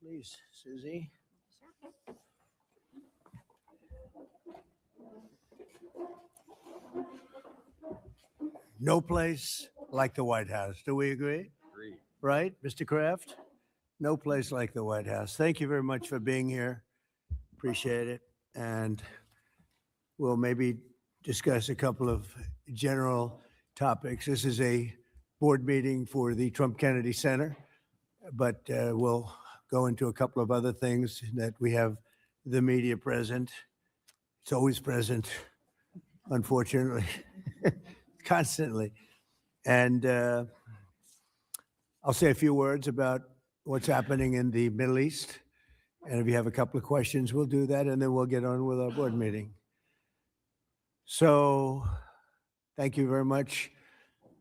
Please, Susie. No place like the White House. Do we agree? Agreed. Right, Mr. Kraft? No place like the White House. Thank you very much for being here. Appreciate it. And we'll maybe discuss a couple of general topics. This is a board meeting for the Trump Kennedy Center, but we'll go into a couple of other things that we have the media present. It's always present, unfortunately, constantly. And I'll say a few words about what's happening in the Middle East. And if you have a couple of questions, we'll do that, and then we'll get on with our board meeting. So thank you very much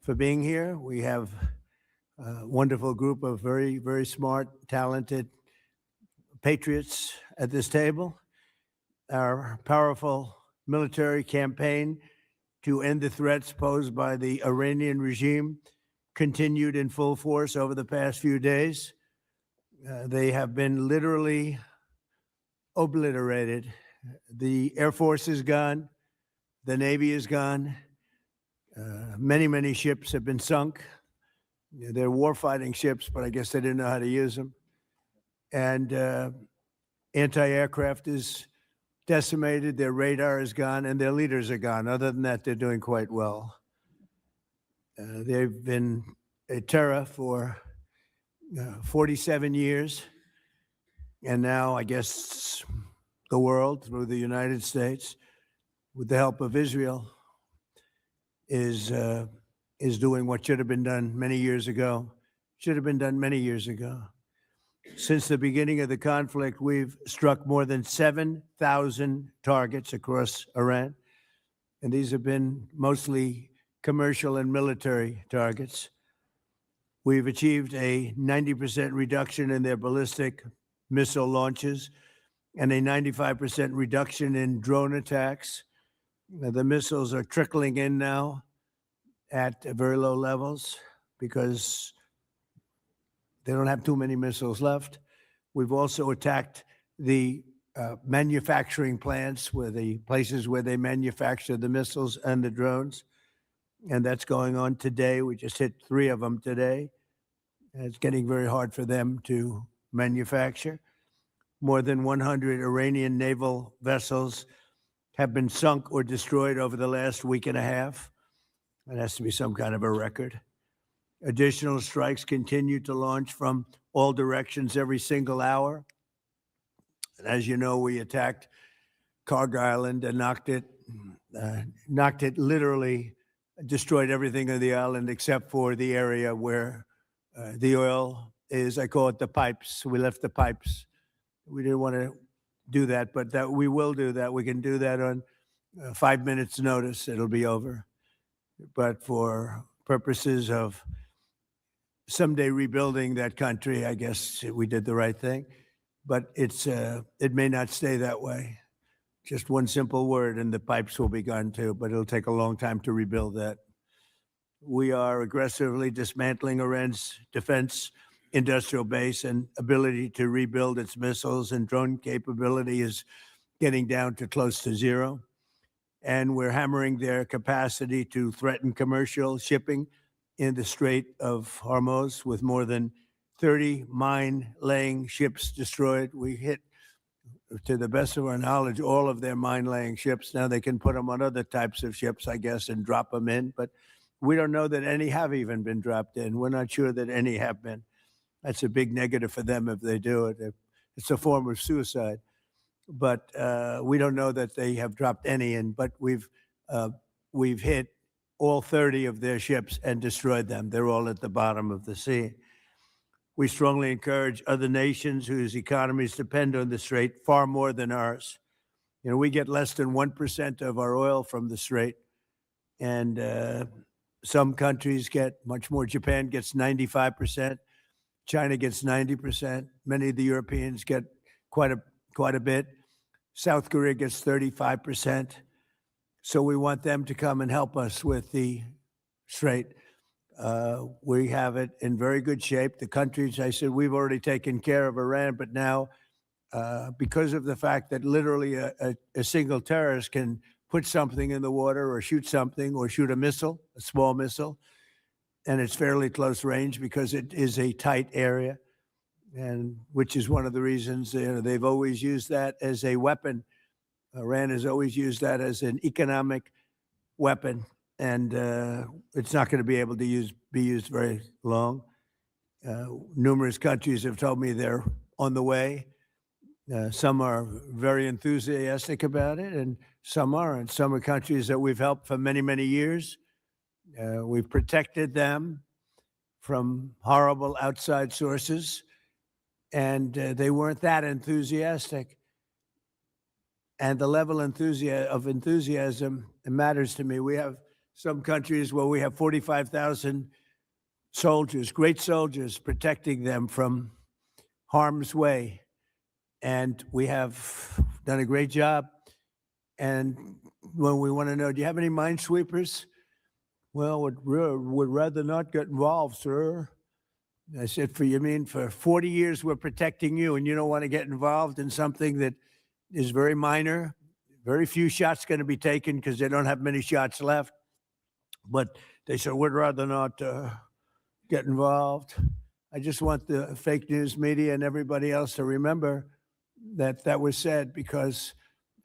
for being here. We have a wonderful group of very, very smart, talented patriots at this table. Our powerful military campaign to end the threats posed by the Iranian regime continued in full force over the past few days. They have been literally obliterated. The Air Force is gone. The Navy is gone. Many, many ships have been sunk. They're warfighting ships, but I guess they didn't know how to use them. And anti-aircraft is decimated. Their radar is gone, and their leaders are gone. Other than that, they're doing quite well. They've been a terror for 47 years. And now, I guess, the world, through the United States, with the help of Israel, is doing what should have been done many years ago. Should have been done many years ago. Since the beginning of the conflict, we've struck more than 7,000 targets across Iran. And these have been mostly commercial and military targets. We've achieved a 90% reduction in their ballistic missile launches and a 95% reduction in drone attacks. The missiles are trickling in now at very low levels because they don't have too many missiles left. We've also attacked the manufacturing plants, where the places where they manufacture the missiles and the drones. And that's going on today. We just hit 3 of them today. It's getting very hard for them to manufacture. More than 100 Iranian naval vessels have been sunk or destroyed over the last week and a half. That has to be some kind of a record. Additional strikes continue to launch from all directions every single hour. And as you know, we attacked Carg Island and knocked it literally, destroyed everything on the island except for the area where the oil is. I call it the pipes. We left the pipes. We didn't want to do that, but that we will do that. We can do that on 5 minutes notice. It'll be over. But for purposes of someday rebuilding that country, I guess we did the right thing. But it may not stay that way. Just one simple word and the pipes will be gone too, but it'll take a long time to rebuild that. We are aggressively dismantling Iran's defense industrial base, and ability to rebuild its missiles and drone capability is getting down to close to zero. And we're hammering their capacity to threaten commercial shipping in the Strait of Hormuz, with more than 30 mine-laying ships destroyed. We hit, to the best of our knowledge, all of their mine-laying ships. Now they can put them on other types of ships, I guess, and drop them in. But we don't know that any have even been dropped in. We're not sure that any have been. That's a big negative for them if they do it. It's a form of suicide. But we don't know that they have dropped any in. But we've hit all 30 of their ships and destroyed them. They're all at the bottom of the sea. We strongly encourage other nations whose economies depend on the Strait far more than ours. You know, we get less than 1% of our oil from the Strait. And some countries get much more. Japan gets 95%. China gets 90%. Many of the Europeans get quite a bit. South Korea gets 35%. So we want them to come and help us with the Strait. We have it in very good shape. The countries, I said, we've already taken care of Iran, but now, because of the fact that literally a single terrorist can put something in the water or shoot something or shoot a missile, a small missile, and it's fairly close range because it is a tight area, and which is one of the reasons they've always used that as a weapon. Iran has always used that as an economic weapon, and it's not going to be able to be used very long. Numerous countries have told me they're on the way. Some are very enthusiastic about it, and some aren't. Some are countries that we've helped for many, many years. We've protected them from horrible outside sources, and they weren't that enthusiastic. And the level of enthusiasm matters to me. We have some countries where we have 45,000 soldiers, great soldiers, protecting them from harm's way. And we have done a great job. And when we want to know, do you have any minesweepers? Well, would rather not get involved, sir. I said, you mean for 40 years we're protecting you and you don't want to get involved in something that is very minor? Very few shots going to be taken because they don't have many shots left. But they said, we'd rather not get involved. I just want the fake news media and everybody else to remember that was said, because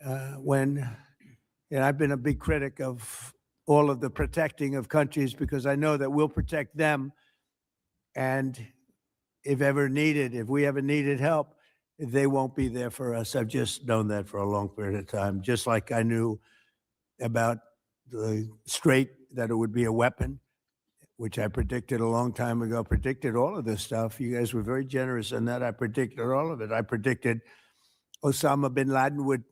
I've been a big critic of all of the protecting of countries, because I know that we'll protect them. And if we ever needed help, they won't be there for us. I've just known that for a long period of time, just like I knew about the Strait, that it would be a weapon, which I predicted a long time ago, predicted all of this stuff. You guys were very generous in that. I predicted all of it. I predicted Osama bin Laden would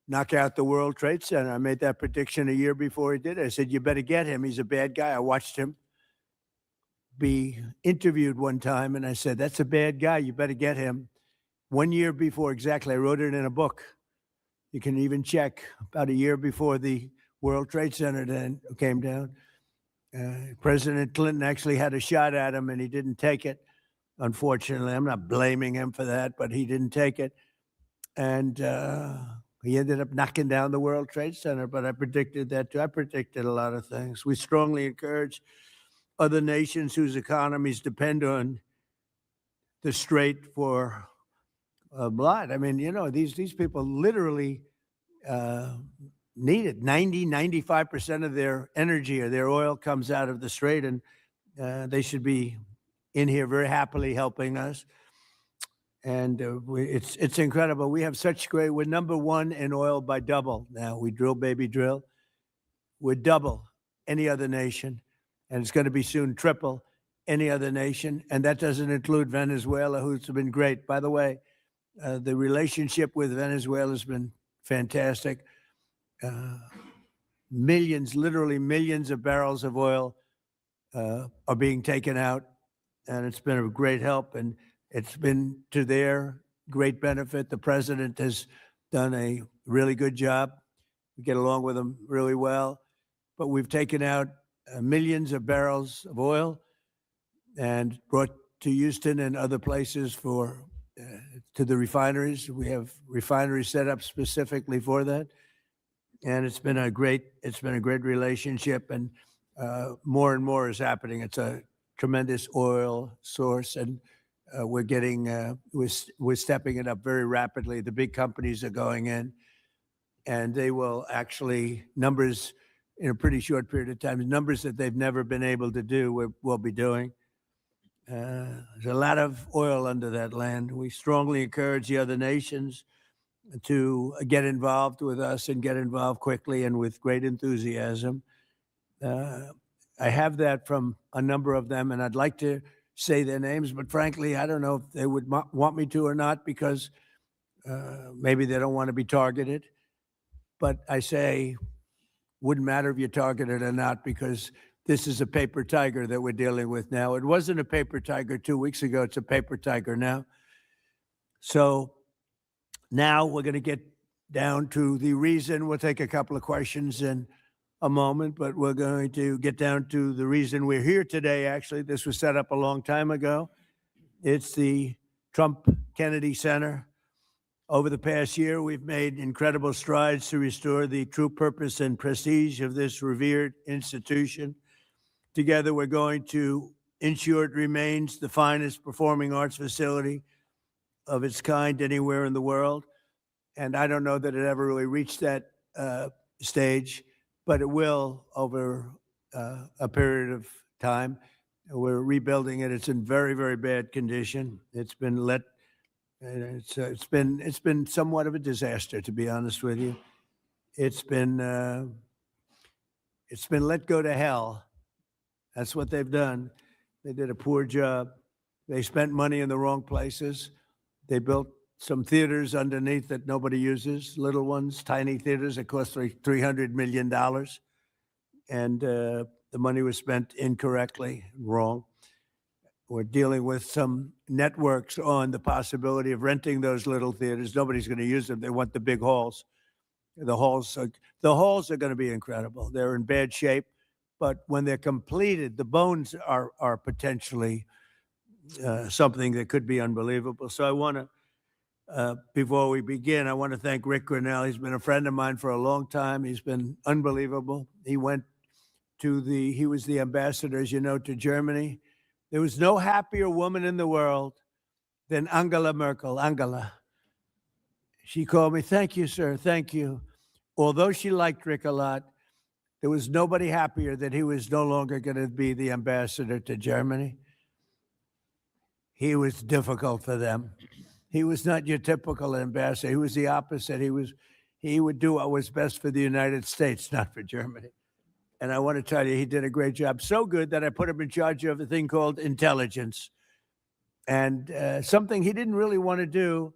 knock out the World Trade Center. I made that prediction a year before he did it. I said, you better get him. He's a bad guy. I watched him be interviewed one time, and I said, that's a bad guy. You better get him. 1 year before, exactly. I wrote it in a book. You can even check. About a year before the World Trade Center then came down, President Clinton actually had a shot at him, and he didn't take it. Unfortunately, I'm not blaming him for that, but he didn't take it. And he ended up knocking down the World Trade Center, but I predicted that too. I predicted a lot of things. We strongly encourage other nations whose economies depend on the Strait for blood. I mean, these people literally need it. 95% of their energy or their oil comes out of the Strait, and they should be in here very happily helping us. And it's incredible. We have such great, we're number one in oil by double now. We drill, baby, drill. We're double any other nation, and it's going to be soon triple any other nation. And that doesn't include Venezuela, who's been great. By the way, the relationship with Venezuela has been fantastic. Millions, literally millions of barrels of oil are being taken out, and it's been a great help, and it's been to their great benefit. The president has done a really good job. We get along with him really well, but we've taken out millions of barrels of oil and brought to Houston and other places for to the refineries. We have refineries set up specifically for that, and it's been a great relationship, and more and more is happening. It's a tremendous oil source, and we're getting we're stepping it up very rapidly. The big companies are going in, and they will actually numbers in a pretty short period of time, numbers that they've never been able to do. We'll be doing. There's a lot of oil under that land. We strongly encourage the other nations to get involved with us and get involved quickly and with great enthusiasm. I have that from a number of them, and I'd like to say their names, but frankly, I don't know if they would want me to or not, because maybe they don't want to be targeted. But I say, wouldn't matter if you're targeted or not, because this is a paper tiger that we're dealing with now. It wasn't a paper tiger 2 weeks ago. It's a paper tiger now. So now we're going to get down to the reason. We'll take a couple of questions, and a moment, but we're going to get down to the reason we're here today. Actually, this was set up a long time ago. It's the Trump Kennedy Center. Over the past year, we've made incredible strides to restore the true purpose and prestige of this revered institution. Together, we're going to ensure it remains the finest performing arts facility of its kind anywhere in the world. And I don't know that it ever really reached that stage, but it will over a period of time. We're rebuilding it. It's in very, very bad condition. It's been it's been somewhat of a disaster, to be honest with you. It's been let go to hell. That's what they've done. They did a poor job. They spent money in the wrong places. They built some theaters underneath that nobody uses, little ones, tiny theaters that cost like $300 million. And the money was spent incorrectly, wrong. We're dealing with some networks on the possibility of renting those little theaters. Nobody's going to use them. They want the big halls. The halls are going to be incredible. They're in bad shape, but when they're completed, the bones are potentially something that could be unbelievable. So I want to, before we begin, I want to thank Rick Grinnell. He's been a friend of mine for a long time. He's been unbelievable. He was the ambassador, as you know, to Germany. There was no happier woman in the world than Angela Merkel. Angela. She called me, "Thank you, sir, thank you." Although she liked Rick a lot, there was nobody happier that he was no longer going to be the ambassador to Germany. He was difficult for them. He was not your typical ambassador. He was the opposite. He would do what was best for the United States, not for Germany. And I want to tell you, he did a great job. So good that I put him in charge of a thing called intelligence. And something he didn't really want to do,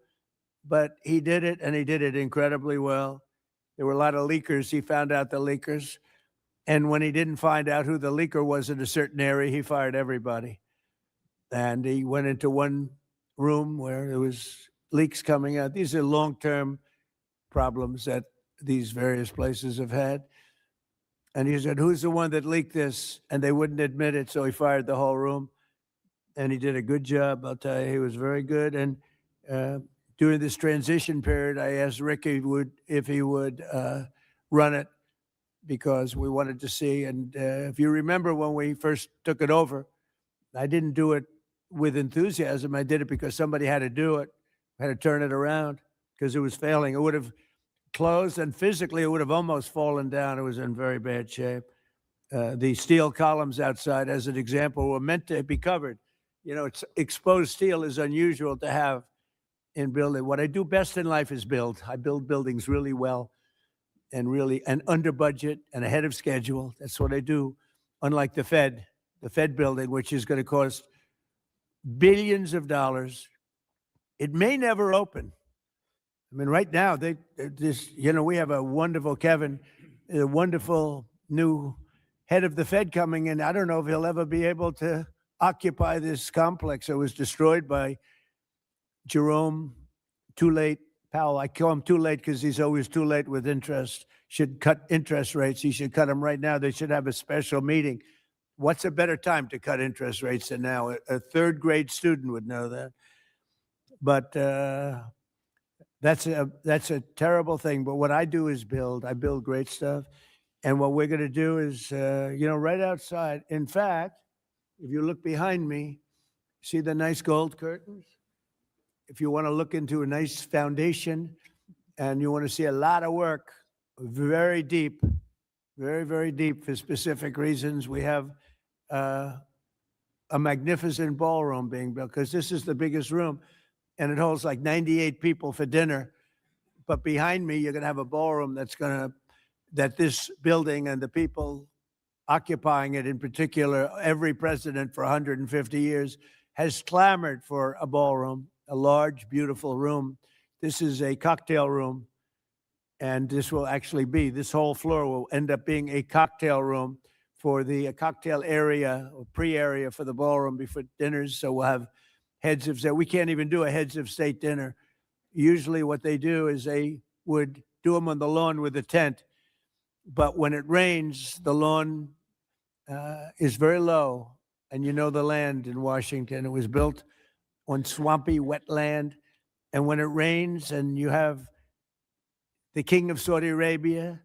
but he did it, and he did it incredibly well. There were a lot of leakers. He found out the leakers. And when he didn't find out who the leaker was in a certain area, he fired everybody. And he went into one room where there was leaks coming out. These are long-term problems that these various places have had. And he said, "Who's the one that leaked this?" And they wouldn't admit it, so he fired the whole room. And he did a good job, I'll tell you. He was very good. And during this transition period, I asked Rick if he would run it, because we wanted to see. And if you remember when we first took it over, I didn't do it with enthusiasm. I did it because somebody had to do it, had to turn it around, because it was failing. It would have closed, and physically it would have almost fallen down. It was in very bad shape. The steel columns outside, as an example, were meant to be covered. You know, exposed steel is unusual to have in building. What I do best in life is build. I build buildings really well and under budget and ahead of schedule. That's what I do. Unlike the Fed building, which is going to cost billions of dollars. It may never open. I mean, right now, we have a wonderful a wonderful new head of the Fed coming in. I don't know if he'll ever be able to occupy this complex. It was destroyed by Jerome Too Late Powell. I call him too late because he's always too late with interest. Should cut interest rates. He should cut them right now. They should have a special meeting. What's a better time to cut interest rates than now? A third grade student would know that. But that's a terrible thing. But what I do is build. I build great stuff. And what we're going to do is, right outside. In fact, if you look behind me, see the nice gold curtains? If you want to look into a nice foundation and you want to see a lot of work, very deep, very, very deep for specific reasons, we have a magnificent ballroom being built, because this is the biggest room and it holds like 98 people for dinner. But behind me, you're going to have a ballroom that this building and the people occupying it, in particular, every president for 150 years has clamored for a ballroom, a large, beautiful room. This is a cocktail room. And this whole floor will end up being a cocktail room for the cocktail area or pre-area for the ballroom before dinners. So we'll have heads of state. We can't even do a heads of state dinner. Usually what they do is they would do them on the lawn with a tent. but when it rains, the lawn is very low. And you know the land in Washington, it was built on swampy wetland. And when it rains and you have the king of Saudi Arabia,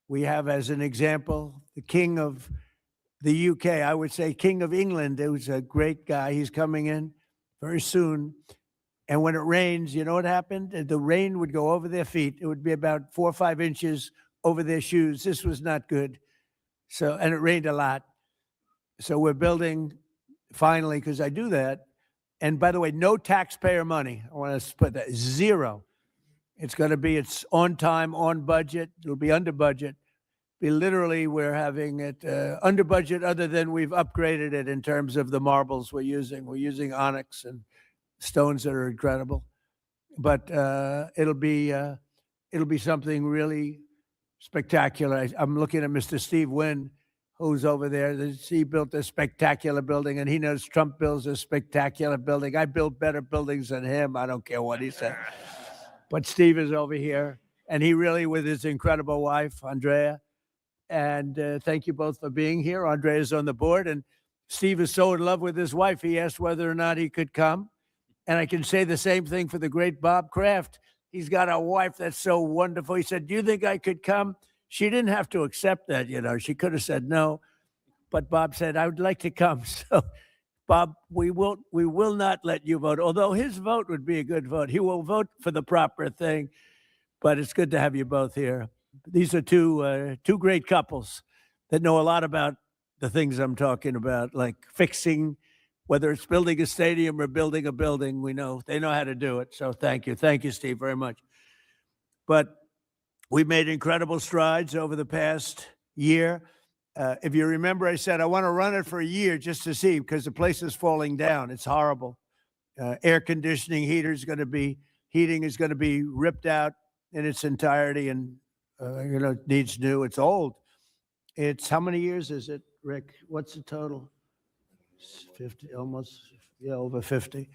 we have as an example the king of the UK, I would say king of England, who's a great guy. He's coming in very soon. And when it rains, you know what happened? The rain would go over their feet. It would be about 4 or 5 inches over their shoes. This was not good. So, and it rained a lot. So we're building finally, because I do that. And by the way, no taxpayer money. I want to put that zero. It's going to be, it's on time, on budget. It'll be under budget. Literally, we're having it under budget, other than we've upgraded it in terms of the marbles we're using. We're using onyx and stones that are incredible. But it'll be something really spectacular. I'm looking at Mr. Steve Wynn, who's over there. He built a spectacular building, and he knows Trump builds a spectacular building. I build better buildings than him. I don't care what he said. But Steve is over here, and he really, with his incredible wife, Andrea. And thank you both for being here. Andre is on the board, and Steve is so in love with his wife, he asked whether or not he could come. And I can say the same thing for the great Bob Kraft. He's got a wife that's so wonderful. He said, do you think I could come? She didn't have to accept that, you know. She could have said no. But Bob said, I would like to come. So, Bob, we will not let you vote, although his vote would be a good vote. He will vote for the proper thing. But it's good to have you both here. These are two great couples that know a lot about the things I'm talking about, like fixing, whether it's building a stadium or building a building. We know they know how to do it. So thank you, Steve, very much. But we've made incredible strides over the past year. If you remember, I said I want to run it for a year just to see, because the place is falling down. It's horrible. Air conditioning, heating is going to be ripped out in its entirety, and it needs new. It's old. It's, how many years is it, Rick? What's the total? 50, almost, yeah, over 50.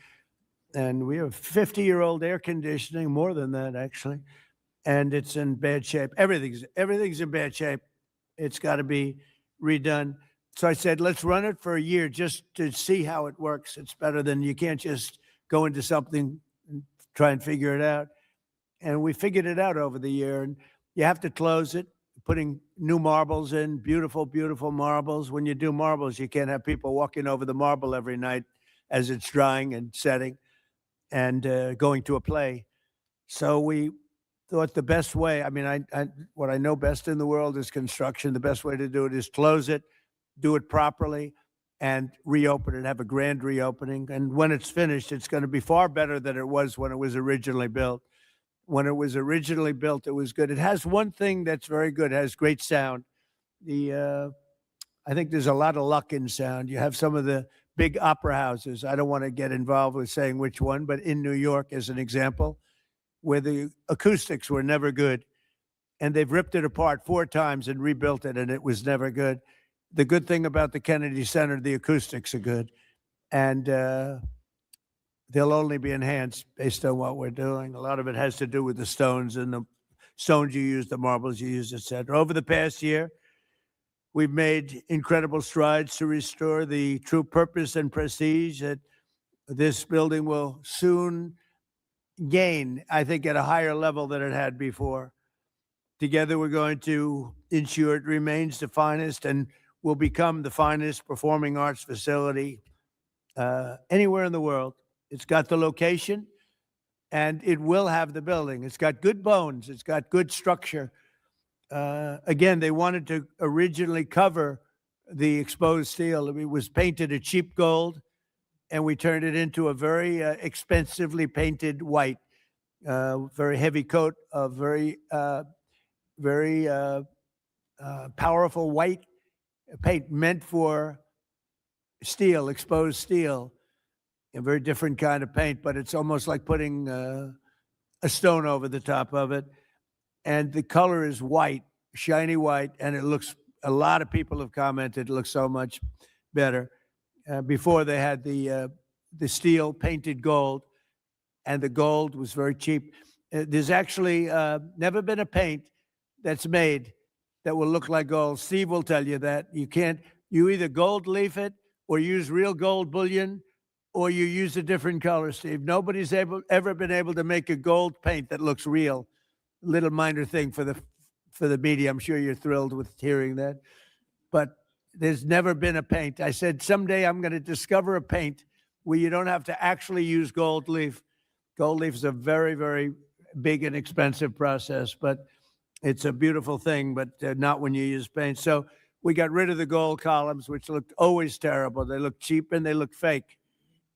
And we have 50-year-old air conditioning, more than that, actually. And it's in bad shape. Everything's in bad shape. It's got to be redone. So I said, let's run it for a year just to see how it works. It's better than, you can't just go into something and try and figure it out. And we figured it out over the year. And you have to close it, putting new marbles in, beautiful, beautiful marbles. When you do marbles, you can't have people walking over the marble every night as it's drying and setting and going to a play. So we thought the best way, I mean, what I know best in the world is construction. The best way to do it is close it, do it properly, and reopen it, have a grand reopening. And when it's finished, it's going to be far better than it was when it was originally built. When it was originally built, it was good. It has one thing that's very good. It has great sound. I think there's a lot of luck in sound. You have some of the big opera houses. I don't want to get involved with saying which one, but in New York, as an example, where the acoustics were never good, and they've ripped it apart 4 times and rebuilt it, and it was never good. The good thing about the Kennedy Center, the acoustics are good, and they'll only be enhanced based on what we're doing. A lot of it has to do with the stones and the stones you use, the marbles you use, et cetera. Over the past year, we've made incredible strides to restore the true purpose and prestige that this building will soon gain, I think, at a higher level than it had before. Together, we're going to ensure it remains the finest and will become the finest performing arts facility anywhere in the world. It's got the location, and it will have the building. It's got good bones. It's got good structure. Again, they wanted to originally cover the exposed steel. It was painted a cheap gold, and we turned it into a very expensively painted white, very heavy coat of very powerful white paint meant for steel, exposed steel. A very different kind of paint, but it's almost like putting a stone over the top of it. And the color is white, shiny white, and it looks, a lot of people have commented, it looks so much better. Before they had the steel painted gold, and the gold was very cheap. There's actually never been a paint that's made that will look like gold. Steve will tell you that. You either gold leaf it or use real gold bullion, or you use a different color, Steve. Nobody's ever been able to make a gold paint that looks real. Little minor thing for the media. I'm sure you're thrilled with hearing that. But there's never been a paint. I said, someday I'm going to discover a paint where you don't have to actually use gold leaf. Gold leaf is a very, very big and expensive process, but it's a beautiful thing, but not when you use paint. So we got rid of the gold columns, which looked always terrible. They look cheap and they look fake.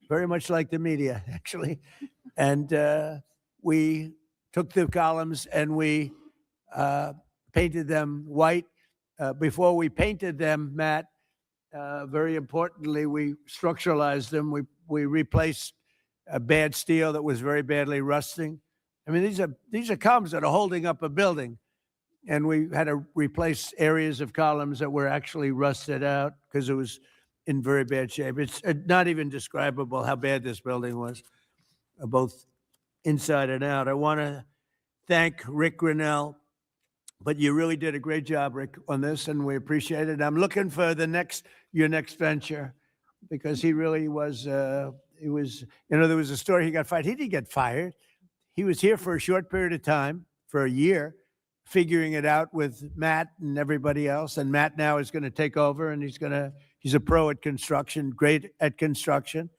Very much like the media, actually. And we took the columns and we painted them white. Before we painted them, Matt, very importantly, we structuralized them. We replaced a bad steel that was very badly rusting. I mean, these are columns that are holding up a building. And we had to replace areas of columns that were actually rusted out because it was in very bad shape. It's not even describable how bad this building was, both inside and out. I want to thank Rick Grinnell, but you really did a great job, Rick, on this, and we appreciate it. I'm looking for your next venture, because he really was, there was a story he got fired. He didn't get fired. He was here for a short period of time, for a year, figuring it out with Matt and everybody else. And Matt now is going to take over, and he's a pro at construction, great at construction.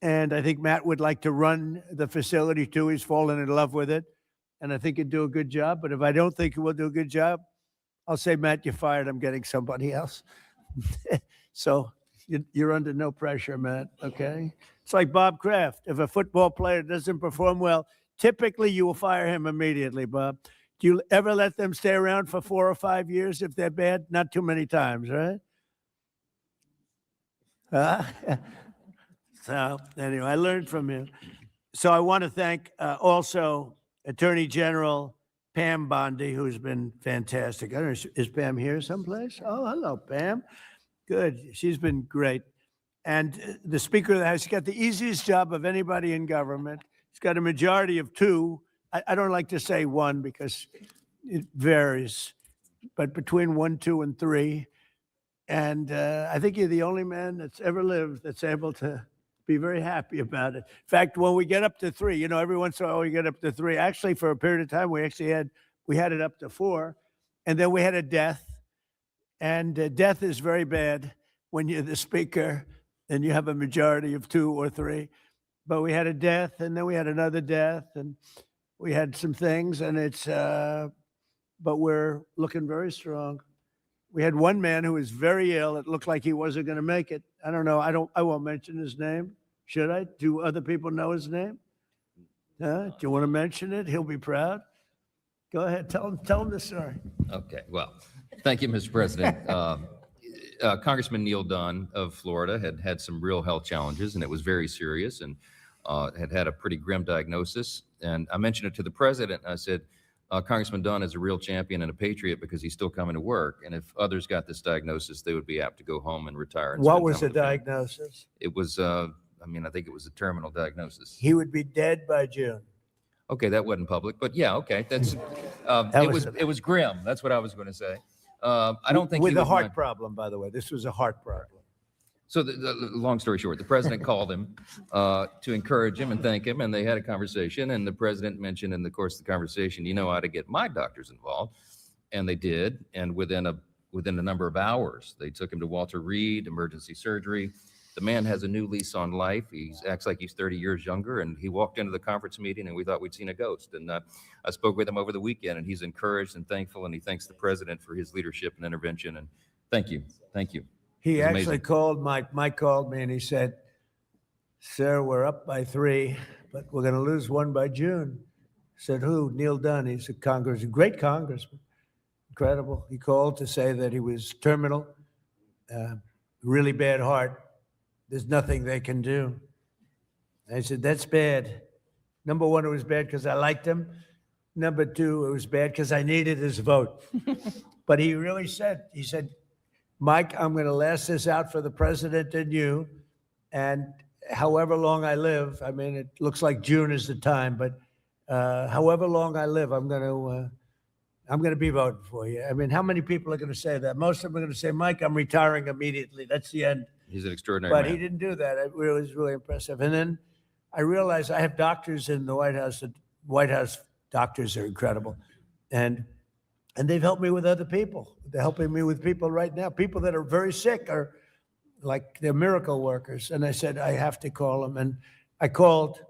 And I think Matt would like to run the facility too. He's fallen in love with it. And I think he'd do a good job. But if I don't think he will do a good job, I'll say, Matt, you're fired. I'm getting somebody else. So you're under no pressure, Matt, okay? It's like Bob Kraft. If a football player doesn't perform well, typically you will fire him immediately, Bob. Do you ever let them stay around for 4 or 5 years if they're bad? Not too many times, right? So anyway, I learned from him. So I want to thank also Attorney General Pam Bondi, who's been fantastic. I don't know, is Pam here someplace? Oh, hello, Pam. Good. She's been great. And the Speaker of the House, he's got the easiest job of anybody in government. He's got a majority of 2. I don't like to say 1 because it varies, but between 1, 2, and 3. And I think you're the only man that's ever lived that's able to be very happy about it. In fact, when we get up to 3, every once in a while we get up to 3. Actually, for a period of time, we had it up to 4, and then we had a death. And death is very bad when you're the Speaker and you have a majority of 2 or 3. But we had a death, and then we had another death, and we had some things, and but we're looking very strong. We had one man who was very ill. It looked like he wasn't going to make it. I don't know. I won't mention his name. Should I? Do other people know his name? Do you want to mention it? He'll be proud. Go ahead. Tell him the story. Okay. Well, thank you, Mr. President. Congressman Neil Dunn of Florida had some real health challenges, and it was very serious, and had a pretty grim diagnosis. And I mentioned it to the president. I said, Congressman Dunn is a real champion and a patriot because he's still coming to work. And if others got this diagnosis, they would be apt to go home and retire. And what was the diagnosis? It was, I think it was a terminal diagnosis. He would be dead by June. Okay, that wasn't public, but yeah, okay. That's it was grim. That's what I was going to say. I don't think with a heart problem, by the way. This was a heart problem. So the long story short, the president called him to encourage him and thank him, and they had a conversation. And the president mentioned in the course of the conversation, you know how to get my doctors involved, and they did. And within a number of hours, they took him to Walter Reed Emergency Surgery. The man has a new lease on life. He acts like he's 30 years younger, and he walked into the conference meeting, and we thought we'd seen a ghost. And I spoke with him over the weekend, and he's encouraged and thankful, and he thanks the president for his leadership and intervention. And thank you. He actually called Mike called me, and he said, "Sir, we're up by 3, but we're going to lose 1 by June." I said, "Who?" "Neil Dunn. He's a great congressman, incredible." He called to say that he was terminal, really bad heart. There's nothing they can do. I said, "That's bad." Number 1, it was bad because I liked him. Number 2, it was bad because I needed his vote. But he really said, "Mike, I'm going to last this out for the president and you. And however long I live," I mean, it looks like June is the time, but however long I live, I'm going to I'm going to be voting for you. I mean, how many people are going to say that? Most of them are going to say, Mike, I'm retiring immediately. That's the end. He's an extraordinary But man. he didn't do that. It was really impressive. And then I realized I have doctors in the White House. The White House doctors are incredible. And they've helped me with other people. They're helping me with people right now. People that are very sick are like they're miracle workers. And I said, I have to call them. And I called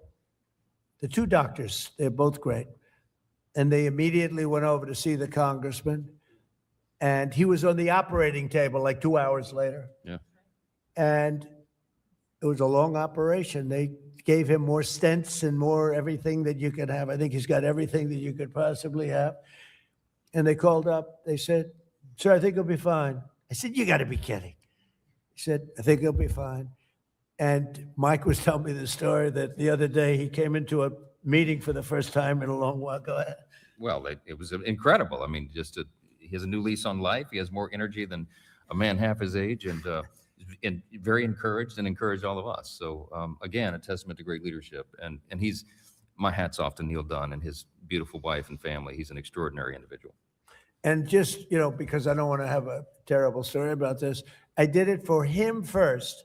the two doctors. They're both great. And they immediately went over to see the congressman. And he was on the operating table like 2 hours later. Yeah. And it was a long operation. They gave him more stents and more everything that you could have. I think he's got everything that you could possibly have. And they called up. They said, sir, I think he'll be fine. I said, you got to be kidding. He said, I think he'll be fine. And Mike was telling me the story that the other day he came into a meeting for the first time in a long while. Go ahead. Well, it was incredible. I mean, he has a new lease on life. He has more energy than a man half his age, and very encouraged and encouraged all of us. So again, a testament to great leadership. And he's, my hat's off to Neil Dunn and his beautiful wife and family. He's an extraordinary individual. And just, because I don't want to have a terrible story about this, I did it for him first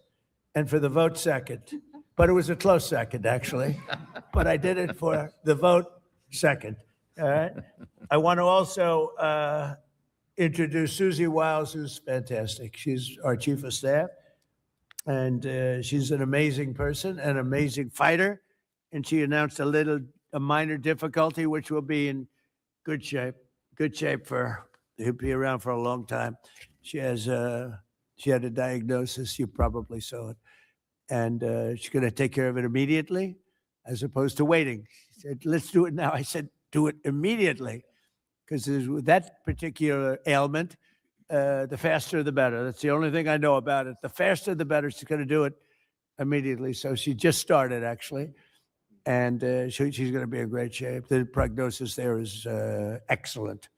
and for the vote second. But it was a close second, actually. But I did it for the vote second. All right. I want to also introduce Susie Wiles, who's fantastic. She's our chief of staff. And she's an amazing person, an amazing fighter. And she announced a minor difficulty, which will be in good shape he'll be around for a long time. She had a diagnosis. You probably saw it. And she's going to take care of it immediately as opposed to waiting. She said, let's do it now. I said, do it immediately. Because with that particular ailment, the faster the better. That's the only thing I know about it. The faster the better. She's going to do it immediately. So she just started, actually. And she's going to be in great shape. The prognosis there is excellent,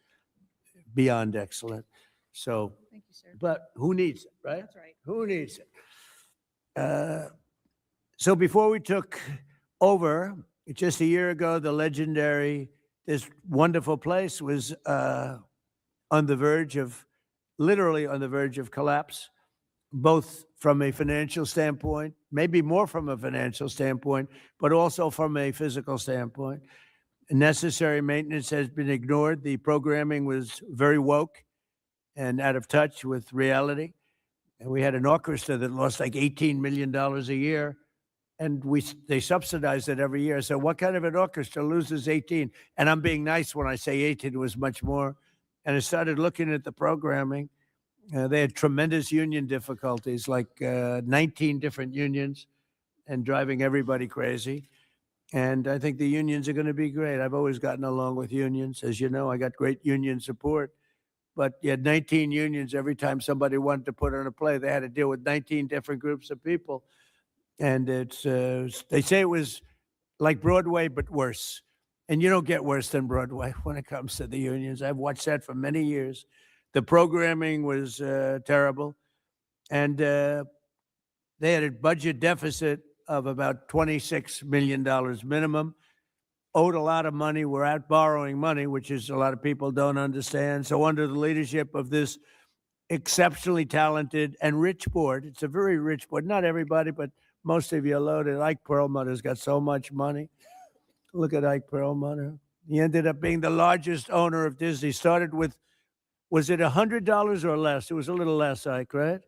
beyond excellent. So, Thank you, sir. but who needs it, right? That's right. Who needs it? So before we took over, just a year ago, this wonderful place was literally on the verge of collapse, both from a financial standpoint, maybe more from a financial standpoint, but also from a physical standpoint. Necessary maintenance has been ignored. The programming was very woke and out of touch with reality. And we had an orchestra that lost like $18 million a year, and they subsidized it every year. So what kind of an orchestra loses 18? And I'm being nice when I say 18, it was much more. And I started looking at the programming. They had tremendous union difficulties, like 19 different unions, and driving everybody crazy. And I think the unions are going to be great. I've always gotten along with unions. As you know, I got great union support. But you had 19 unions. Every time somebody wanted to put on a play, they had to deal with 19 different groups of people. And they say it was like Broadway, but worse. And you don't get worse than Broadway when it comes to the unions. I've watched that for many years. The programming was terrible. And they had a budget deficit of about $26 million minimum, owed a lot of money, were out borrowing money, which is a lot of people don't understand. So under the leadership of this exceptionally talented and rich board, it's a very rich board, not everybody, but most of you are loaded. Ike Perlmutter's got so much money. Look at Ike Perlmutter. He ended up being the largest owner of Disney. Started with, was it $100 or less? It was a little less, Ike, right?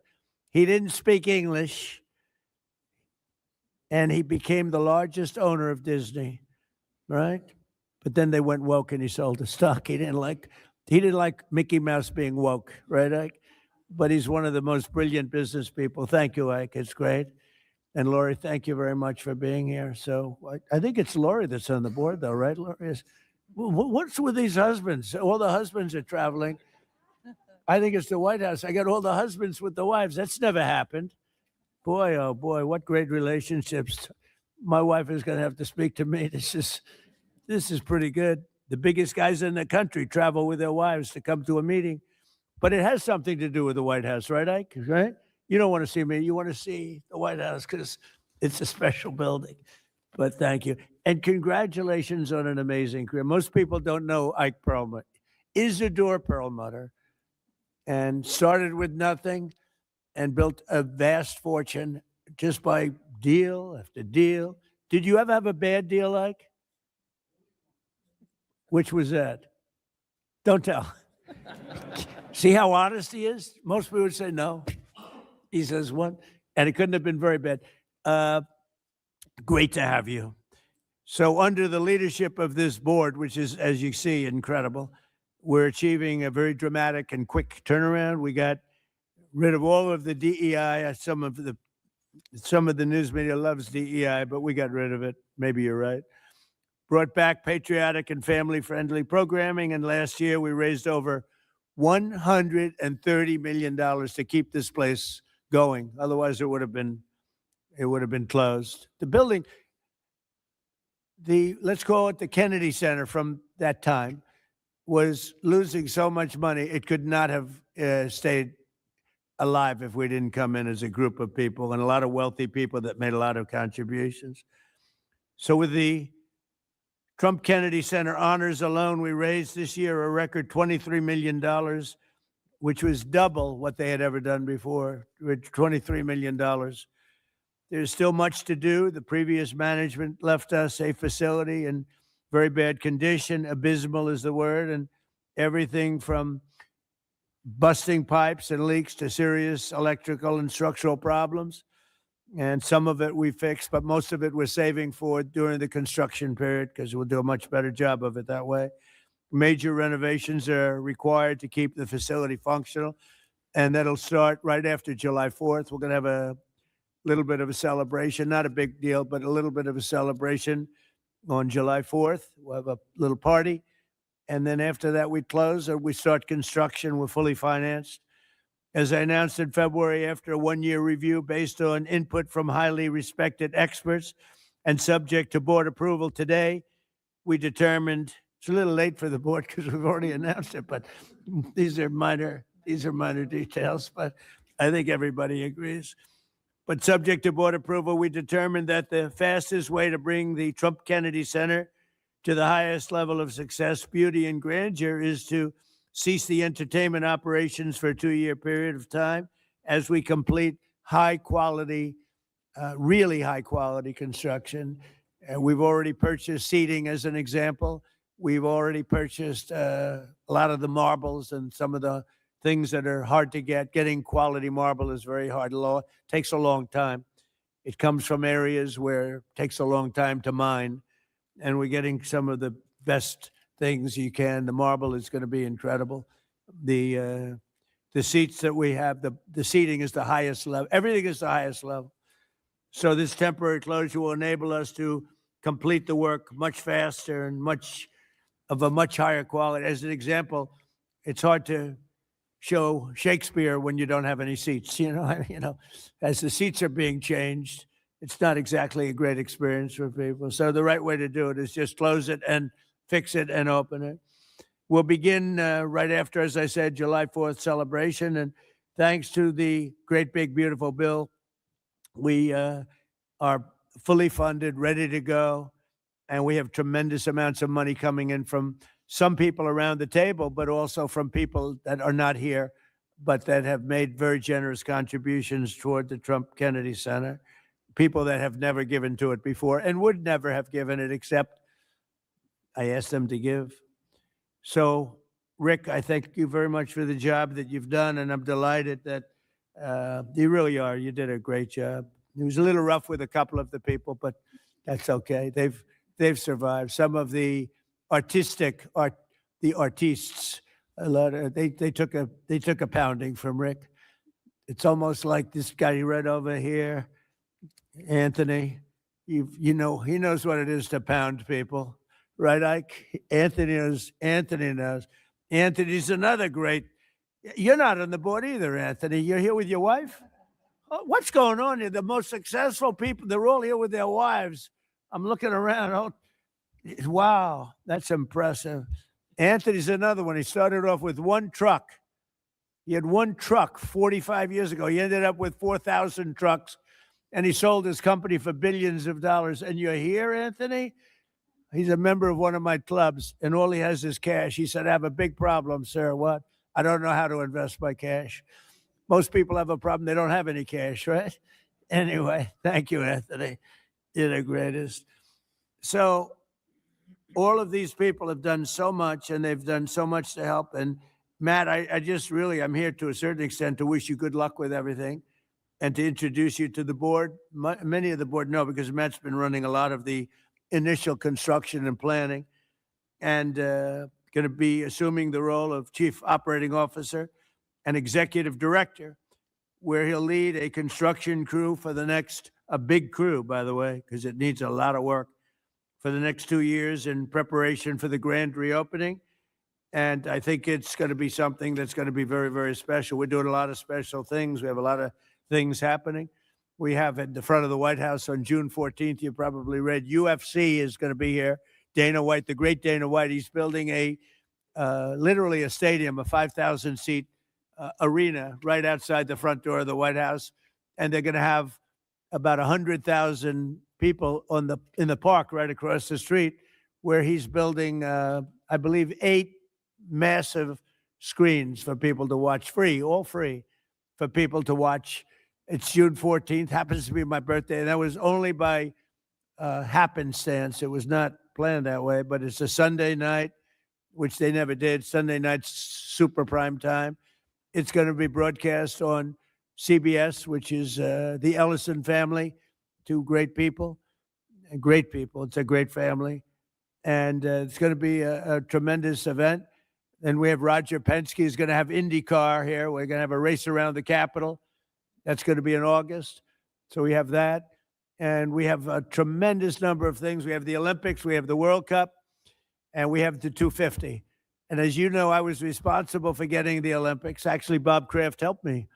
He didn't speak English, and he became the largest owner of Disney, right? But then they went woke, and he sold the stock. He didn't like Mickey Mouse being woke, right, Ike? But he's one of the most brilliant business people. Thank you, Ike. It's great. And Lori, thank you very much for being here. So I think it's Lori that's on the board, though, right, Lori? What's with these husbands? All the husbands are traveling. I think it's the White House. I got all the husbands with the wives. That's never happened. Boy, oh boy, what great relationships. My wife is going to have to speak to me. This is pretty good. The biggest guys in the country travel with their wives to come to a meeting. But it has something to do with the White House, right, Ike? Right? You don't want to see me. You want to see the White House because it's a special building. But thank you. And congratulations on an amazing career. Most people don't know Ike Perlmutter. Isidore Perlmutter, and started with nothing and built a vast fortune just by deal after deal. Did you ever have a bad deal like? Which was that? Don't tell. See how honest he is? Most people would say no. He says one, and it couldn't have been very bad. Great to have you. So under the leadership of this board, which is, as you see, incredible, we're achieving a very dramatic and quick turnaround. We got rid of all of the DEI. Some of the news media loves DEI, but we got rid of it. Maybe you're right. Brought back patriotic and family-friendly programming, and last year we raised over $130 million to keep this place going. Otherwise, it would have been closed. The building, let's call it the Kennedy Center from that time, was losing so much money it could not have stayed alive if we didn't come in as a group of people and a lot of wealthy people that made a lot of contributions. So with the Trump Kennedy Center honors alone, we raised this year a record $23 million, which was double what they had ever done before, with $23 million. There's still much to do. The previous management left us a facility in very bad condition. Abysmal is the word, and everything from busting pipes and leaks to serious electrical and structural problems. And some of it we fixed, but most of it we're saving for during the construction period because we'll do a much better job of it that way. Major renovations are required to keep the facility functional, and that'll start right after July 4th. We're going to have a little bit of a celebration, not a big deal, but a little bit of a celebration on July 4th. We'll have a little party. And then after that, we close or we start construction. We're fully financed. As I announced in February, after a one-year review based on input from highly respected experts and subject to board approval today, we determined, it's a little late for the board because we've already announced it, but these are minor details, but I think everybody agrees. But subject to board approval, we determined that the fastest way to bring the Trump Kennedy Center to the highest level of success, beauty, and grandeur is to cease the entertainment operations for a 2-year period of time as we complete high quality, really high quality construction. We've already purchased seating as an example. We've already purchased a lot of the marbles and some of the things that are hard to get. Getting quality marble is very hard. Takes a long time. It comes from areas where it takes a long time to mine, and we're getting some of the best things you can. The marble is going to be incredible. The seats that we have, the seating is the highest level. Everything is the highest level. So this temporary closure will enable us to complete the work much faster and much higher quality. As an example, it's hard to show Shakespeare when you don't have any seats. As the seats are being changed, it's not exactly a great experience for people. So the right way to do it is just close it and fix it and open it. We'll begin right after, as I said, July 4th celebration. And thanks to the great, big, beautiful bill, we are fully funded, ready to go. And we have tremendous amounts of money coming in from some people around the table, but also from people that are not here, but that have made very generous contributions toward the Trump Kennedy Center. People that have never given to it before and would never have given it except I asked them to give. So, Rick, I thank you very much for the job that you've done, and I'm delighted that you really are. You did a great job. It was a little rough with a couple of the people, but that's okay. They've survived. Some of the artists, they took a pounding from Rick. It's almost like this guy right over here, Anthony. He knows what it is to pound people. Right, Ike? Anthony knows. Anthony's another great. You're not on the board either, Anthony. You're here with your wife? Oh, what's going on here? The most successful people, they're all here with their wives. I'm looking around. Oh, wow, that's impressive. Anthony's another one. He started off with one truck. He had one truck 45 years ago. He ended up with 4,000 trucks, and he sold his company for billions of dollars. And you're here, Anthony? He's a member of one of my clubs, and all he has is cash. He said, I have a big problem, sir. What? I don't know how to invest my cash. Most people have a problem. They don't have any cash, right? Anyway, thank you, Anthony. You're the greatest. So all of these people have done so much, and they've done so much to help. And Matt, I just really, I'm here to a certain extent to wish you good luck with everything and to introduce you to the board. Many of the board know because Matt's been running a lot of the initial construction and planning, and going to be assuming the role of chief operating officer and executive director, where he'll lead a construction crew for the next, a big crew, by the way, because it needs a lot of work, for the next 2 years in preparation for the grand reopening. And I think it's going to be something that's going to be very, very special. We're doing a lot of special things. We have a lot of things happening. We have at the front of the White House on June 14th, you probably read, UFC is going to be here. Dana White, the great Dana White, he's building a literally a stadium, a 5,000 seat arena right outside the front door of the White House. And they're going to have about 100,000 people in the park right across the street, where he's building, I believe, 8 massive screens for people to watch free, all free, for people to watch. It's June 14th, happens to be my birthday, and that was only by happenstance. It was not planned that way, but it's a Sunday night, which they never did. Sunday night's super prime time. It's going to be broadcast on CBS, which is the Ellison family, 2 great people, and great people. It's a great family. And it's going to be a tremendous event. And we have Roger Penske is going to have IndyCar here. We're going to have a race around the Capitol. That's going to be in August. So we have that. And we have a tremendous number of things. We have the Olympics, we have the World Cup, and we have the 250. And as you know, I was responsible for getting the Olympics. Actually, Bob Kraft helped me.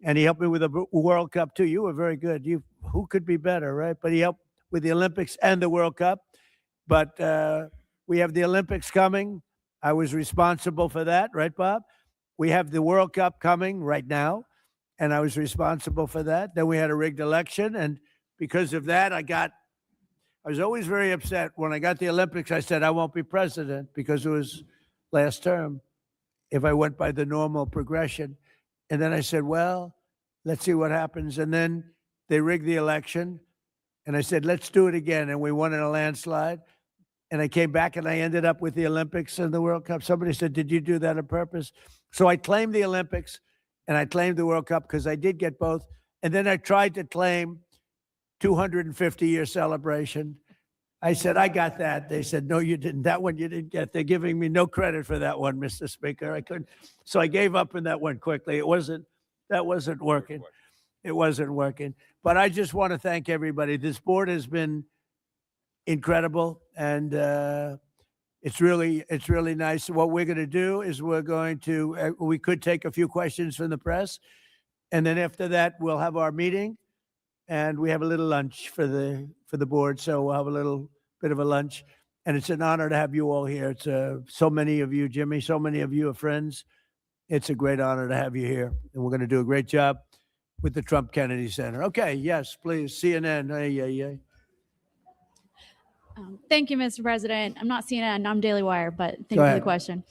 And he helped me with the World Cup, too. You were very good. Who could be better, right? But he helped with the Olympics and the World Cup. But we have the Olympics coming. I was responsible for that, right, Bob? We have the World Cup coming right now, and I was responsible for that. Then we had a rigged election, and because of that, I was always very upset. When I got the Olympics, I said, I won't be president because it was last term if I went by the normal progression. And then I said, well, let's see what happens. And then they rigged the election, and I said, let's do it again. And we won in a landslide. And I came back and I ended up with the Olympics and the World Cup. Somebody said, did you do that on purpose? So I claimed the Olympics and I claimed the World Cup because I did get both. And then I tried to claim 250-year celebration. I said, I got that. They said, no, you didn't. That one you didn't get. They're giving me no credit for that one, Mr. Speaker. I couldn't. So I gave up on that one quickly. That wasn't working. It wasn't working. But I just want to thank everybody. This board has been incredible, and it's really nice. What we're going to do is we could take a few questions from the press, and then after that we'll have our meeting, and we have a little lunch for the board. So we'll have a little bit of a lunch, and it's an honor to have you all here. It's so many of you, Jimmy, so many of you are friends. It's a great honor to have you here, and we're going to do a great job with the Trump Kennedy Center. Okay, yes, please, CNN. Hey. Thank you, Mr. President. I'm not CNN, I'm Daily Wire, but thank you for the question.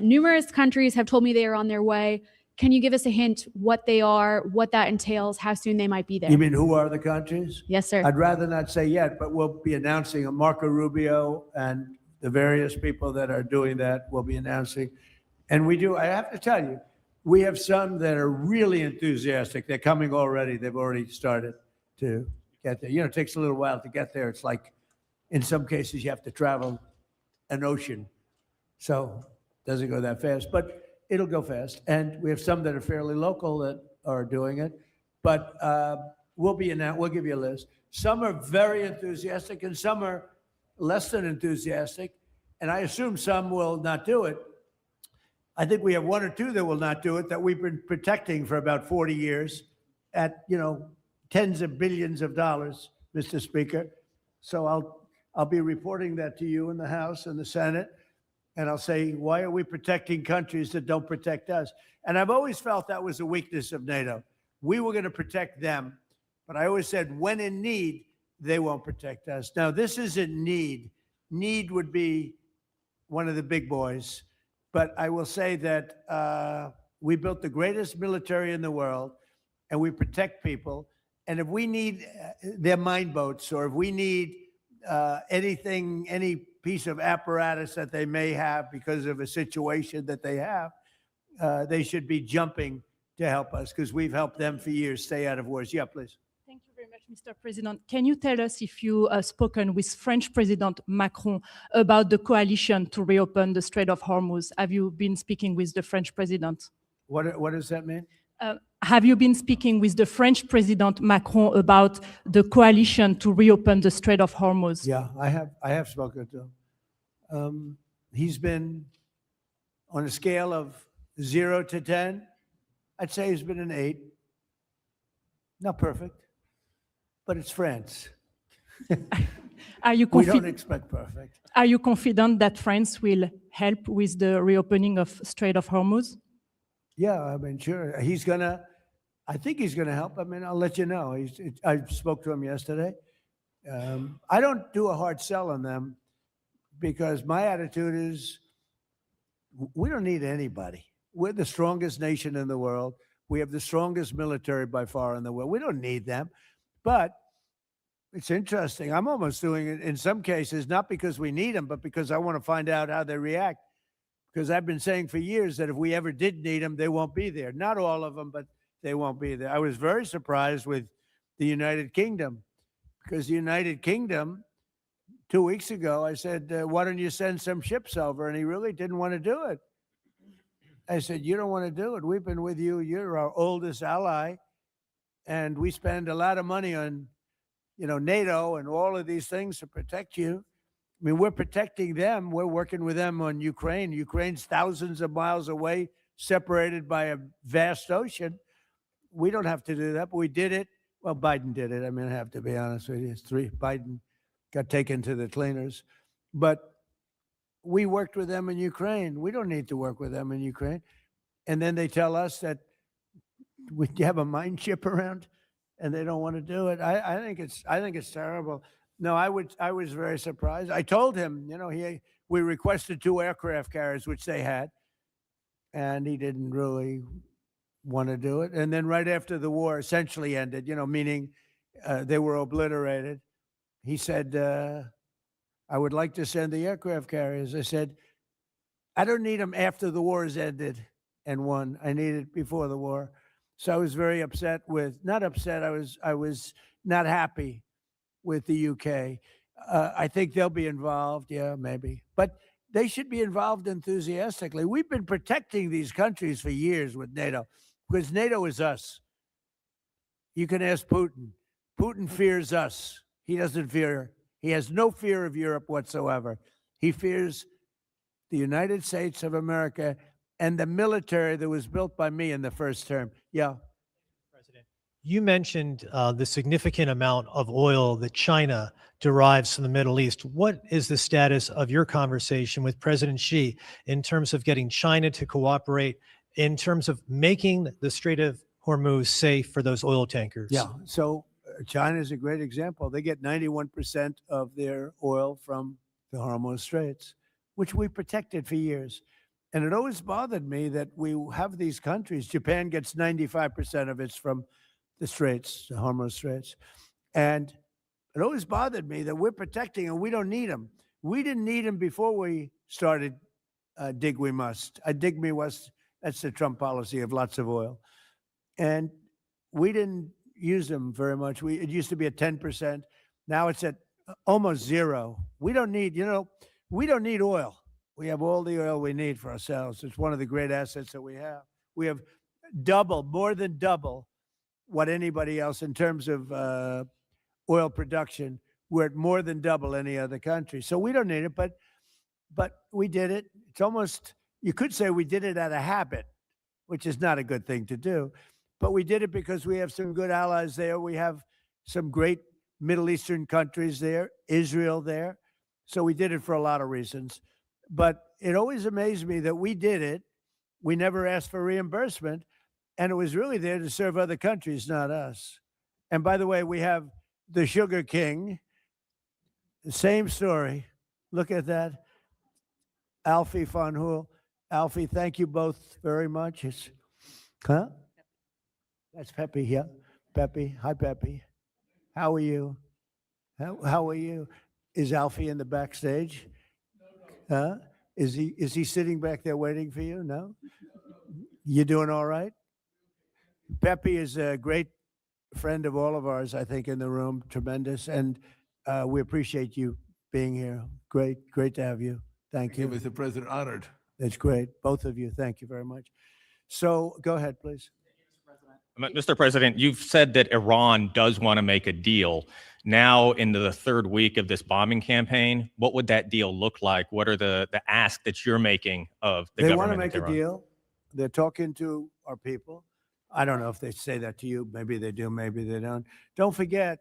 Numerous countries have told me they are on their way. Can you give us a hint what they are, what that entails, how soon they might be there? You mean who are the countries? Yes, sir. I'd rather not say yet, but we'll be announcing Marco Rubio and the various people that are doing that. We'll be announcing. And I have to tell you, we have some that are really enthusiastic. They're coming already. They've already started to get there. It takes a little while to get there. It's like, in some cases, you have to travel an ocean. So it doesn't go that fast, but it'll go fast. And we have some that are fairly local that are doing it. But we'll give you a list. Some are very enthusiastic and some are less than enthusiastic. And I assume some will not do it. I think we have 1 or 2 that will not do it that we've been protecting for about 40 years at, tens of billions of dollars, Mr. Speaker. So I'll be reporting that to you in the House and the Senate, and I'll say, why are we protecting countries that don't protect us? And I've always felt that was a weakness of NATO. We were going to protect them, but I always said, when in need, they won't protect us. Now, this isn't need. need would be one of the big boys. But I will say that we built the greatest military in the world, and we protect people. And if we need their mine boats, or if we need anything, any piece of apparatus that they may have because of a situation that they have, they should be jumping to help us, because we've helped them for years stay out of wars. Yeah, please. Thank you very much, Mr. President. Can you tell us if you have spoken with French President Macron about the coalition to reopen the Strait of Hormuz? Have you been speaking with the French president? What does that mean? Have you been speaking with the French President Macron about the coalition to reopen the Strait of Hormuz? Yeah, I have spoken to him. He's been on a scale of 0 to 10. I'd say he's been an 8. Not perfect, but it's France. Are you We don't expect perfect. Are you confident that France will help with the reopening of Strait of Hormuz? Yeah, I mean, sure. I think he's gonna help. I mean, I'll let you know. I spoke to him yesterday. I don't do a hard sell on them, because my attitude is we don't need anybody. We're the strongest nation in the world. We have the strongest military by far in the world. We don't need them. But it's interesting. I'm almost doing it in some cases, not because we need them, but because I want to find out how they react. Because I've been saying for years that if we ever did need them, they won't be there. Not all of them, but they won't be there. I was very surprised with the United Kingdom, because the United Kingdom, 2 weeks ago, I said, why don't you send some ships over? And he really didn't want to do it. I said, you don't want to do it. We've been with you. You're our oldest ally. And we spend a lot of money on, NATO and all of these things to protect you. I mean, we're protecting them. We're working with them on Ukraine. Ukraine's thousands of miles away, separated by a vast ocean. We don't have to do that, but we did it. Well, Biden did it. I mean, I have to be honest with you. Biden got taken to the cleaners. But we worked with them in Ukraine. We don't need to work with them in Ukraine. And then they tell us that we have a mine ship around, and they don't want to do it. I think it's terrible. No, I was very surprised. I told him, we requested 2 aircraft carriers, which they had, and he didn't really want to do it. And then right after the war essentially ended, meaning they were obliterated, he said, I would like to send the aircraft carriers. I said, I don't need them after the war has ended and won. I need it before the war. So I was very upset not upset, I was not happy with the UK. I think they'll be involved, yeah, maybe. But they should be involved enthusiastically. We've been protecting these countries for years with NATO, because NATO is us. You can ask Putin. Putin fears us. He has no fear of Europe whatsoever. He fears the United States of America and the military that was built by me in the first term. Yeah. President, you mentioned the significant amount of oil that China derives from the Middle East. What is the status of your conversation with President Xi in terms of getting China to cooperate, in terms of making the Strait of Hormuz safe for those oil tankers? Yeah. So China is a great example. They get 91% of their oil from the Hormuz Straits, which we protected for years. And it always bothered me that we have these countries. Japan gets 95% of its from the Straits, the Hormuz Straits. And it always bothered me that we're protecting and we don't need them. We didn't need them before we started dig we must. Dig me must. That's the Trump policy of lots of oil. And we didn't use them very much. It used to be at 10%. Now it's at almost 0. We don't need, we don't need oil. We have all the oil we need for ourselves. It's one of the great assets that we have. We have more than double what anybody else in terms of oil production. We're at more than double any other country. So we don't need it, but we did it. It's almost, you could say we did it out of habit, which is not a good thing to do. But we did it because we have some good allies there. We have some great Middle Eastern countries there, Israel there. So we did it for a lot of reasons. But it always amazed me that we did it. We never asked for reimbursement. And it was really there to serve other countries, not us. And by the way, we have the Sugar King, the same story. Look at that. Alfie Van Hoel. Alfie, thank you both very much. Huh? That's Pepe here. Pepe. Hi, Pepe. How are you? How are you? Is Alfie in the backstage? Huh? Is he sitting back there waiting for you? No? You doing all right? Pepe is a great friend of all of ours, I think, in the room. Tremendous. And we appreciate you being here. Great to have you. Thank you. Mr. President, honored. It's great. Both of you. Thank you very much. So go ahead, please. Mr. President, you've said that Iran does want to make a deal. Now, into the third week of this bombing campaign, what would that deal look like? What are the ask that you're making of the They government? want to make of a Iran? deal. They're talking to our people. I don't know if they say that to you. Maybe they do. Maybe they don't. Don't forget,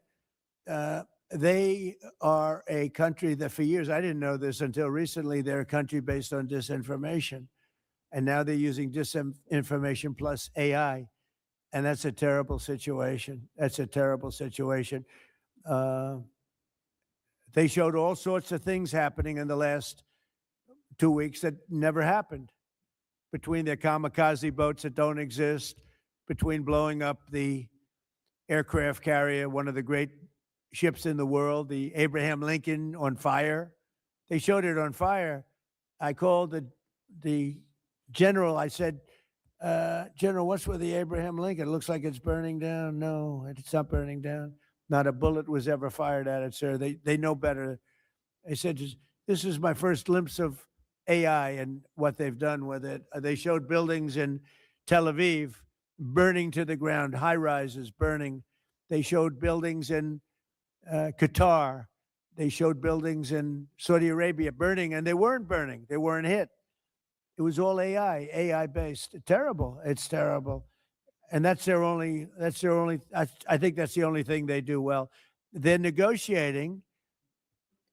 they are a country that for years, I didn't know this until recently, they're a country based on disinformation. And now they're using disinformation plus AI. And that's a terrible situation. That's a terrible situation. They showed all sorts of things happening in the last 2 weeks that never happened, between their kamikaze boats that don't exist, between blowing up the aircraft carrier, one of the great ships in the world, the Abraham Lincoln, on fire. They showed it on fire. I called the general. I said, General, what's with the Abraham Lincoln? It looks like it's burning down. No, it's not burning down. Not a bullet was ever fired at it, sir. They know better. I said, this is my first glimpse of AI and what they've done with it. They showed buildings in Tel Aviv burning to the ground, high rises burning. They showed buildings in Qatar. They showed buildings in Saudi Arabia burning, and they weren't burning. They weren't hit. It was all AI based. Terrible. It's terrible. And that's their only, I think that's the only thing they do well. They're negotiating.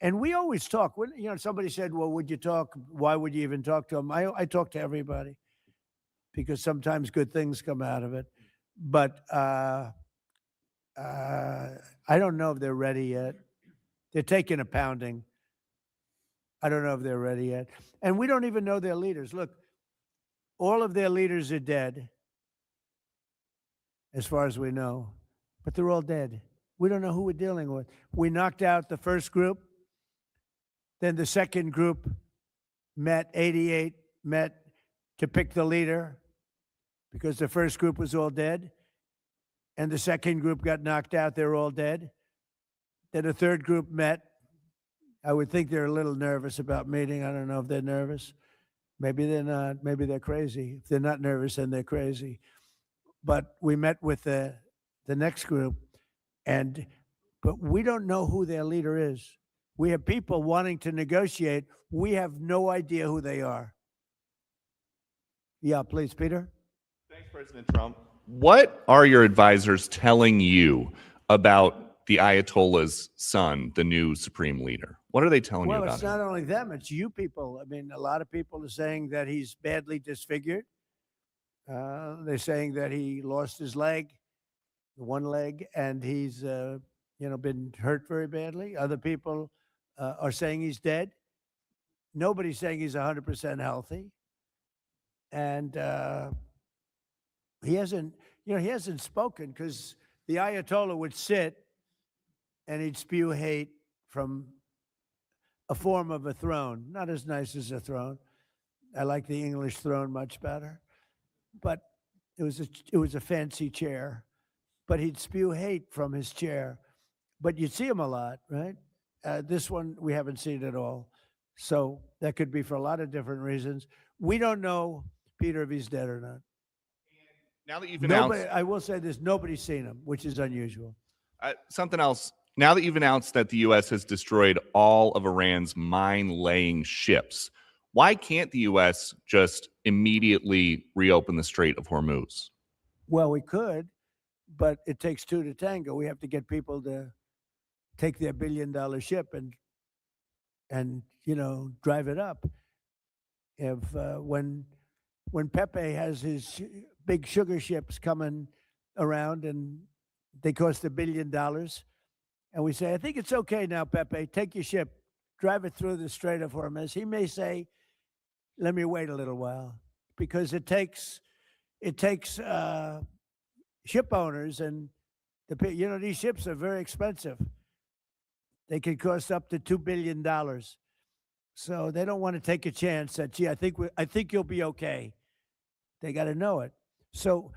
And we always talk. When, somebody said, well, would you talk? Why would you even talk to them? I talk to everybody because sometimes good things come out of it. But I don't know if they're ready yet. They're taking a pounding. I don't know if they're ready yet. And we don't even know their leaders. Look, all of their leaders are dead, as far as we know, but they're all dead. We don't know who we're dealing with. We knocked out the first group. Then the second group met, 88 met to pick the leader because the first group was all dead. And the second group got knocked out. They're all dead. Then the third group met. I would think they're a little nervous about meeting. I don't know if they're nervous. Maybe they're not. Maybe they're crazy. If they're not nervous, then they're crazy. But we met with the next group, but we don't know who their leader is. We have people wanting to negotiate. We have no idea who they are. Yeah, please, Peter. Thanks, President Trump. What are your advisors telling you about the Ayatollah's son, the new supreme leader? What are they telling you Well, about it's him? not only them, it's you people. I mean, a lot of people are saying that he's badly disfigured. They're saying that he lost his leg, one leg, and he's been hurt very badly. Other people are saying he's dead. Nobody's saying he's 100% healthy, and he hasn't spoken because the Ayatollah would sit and he'd spew hate from a form of a throne, not as nice as a throne. I like the English throne much better. But it was a fancy chair, but he'd spew hate from his chair. But you'd see him a lot, right? This one, we haven't seen at all. So that could be for a lot of different reasons. We don't know, Peter, if he's dead or not. Now that you've announced I will say this, nobody's seen him, which is unusual. something else, now that you've announced that the U.S. has destroyed all of Iran's mine-laying ships, why can't the U.S. just immediately reopen the Strait of Hormuz? Well, we could, but it takes two to tango. We have to get people to take their billion-dollar ship and drive it up. If when Pepe has his big sugar ships coming around and they cost $1 billion, and we say, I think it's okay now, Pepe, take your ship, drive it through the Strait of Hormuz, he may say, let me wait a little while, because it takes ship owners and these ships are very expensive. They could cost up to $2 billion. So they don't want to take a chance that, gee, I think you'll be okay. They got to know it. So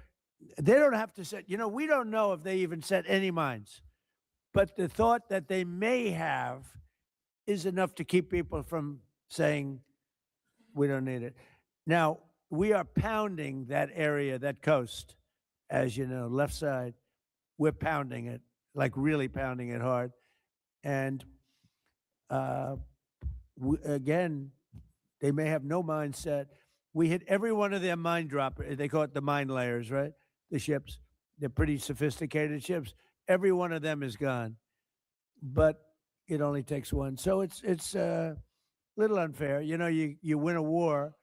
they don't have to set, we don't know if they even set any mines. But the thought that they may have is enough to keep people from saying, we don't need it. Now, we are pounding that area, that coast, as you know, left side. We're pounding it, like really pounding it hard. And again, they may have no mindset. We hit every one of their mine droppers. They call it the mine layers, right? The ships. They're pretty sophisticated ships. Every one of them is gone. But it only takes one. So it's a little unfair. You win a war,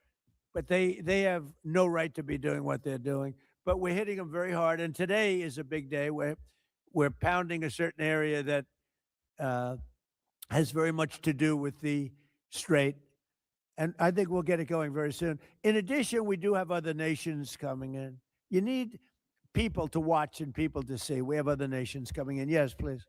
but they have no right to be doing what they're doing. But we're hitting them very hard. And today is a big day where we're pounding a certain area that has very much to do with the strait. And I think we'll get it going very soon. In addition, we do have other nations coming in. You need people to watch and people to see. We have other nations coming in. Yes, please.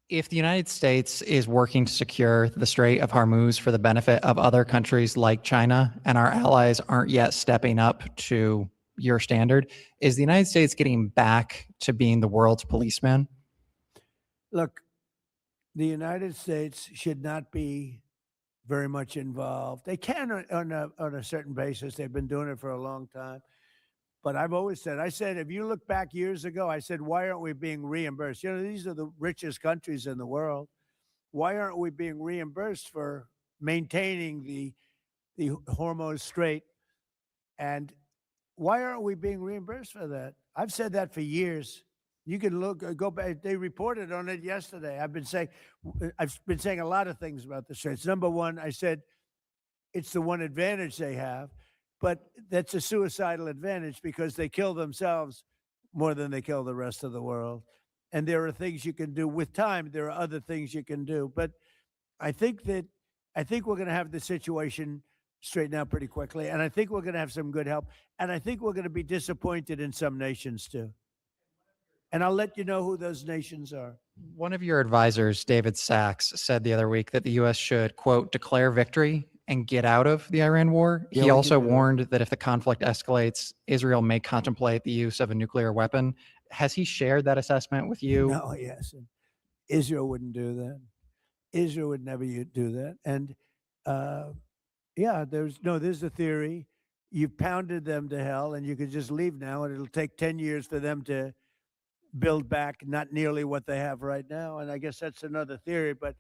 If the United States is working to secure the Strait of Hormuz for the benefit of other countries like China, and our allies aren't yet stepping up to your standard, is the United States getting back to being the world's policeman? Look, the United States should not be very much involved. They can on a certain basis. They've been doing it for a long time. But I've always said, if you look back years ago, I said, why aren't we being reimbursed? These are the richest countries in the world. Why aren't we being reimbursed for maintaining the Hormuz Strait? And why aren't we being reimbursed for that? I've said that for years. You can go back. They reported on it yesterday. I've been saying a lot of things about the straits. Number one, I said it's the one advantage they have. But that's a suicidal advantage because they kill themselves more than they kill the rest of the world. And there are things you can do with time. There are other things you can do. But I think we're going to have the situation straightened out pretty quickly. And I think we're going to have some good help. And I think we're going to be disappointed in some nations too. And I'll let you know who those nations are. One of your advisors, David Sachs, said the other week that the U.S. should, quote, declare victory and get out of the Iran war. Yeah, he also do that. warned that if the conflict escalates, Israel may contemplate the use of a nuclear weapon. Has he shared that assessment with you? No, yes. Israel wouldn't do that. Israel would never do that. And there's a theory. You've pounded them to hell and you could just leave now and it'll take 10 years for them to build back not nearly what they have right now. And I guess that's another theory, but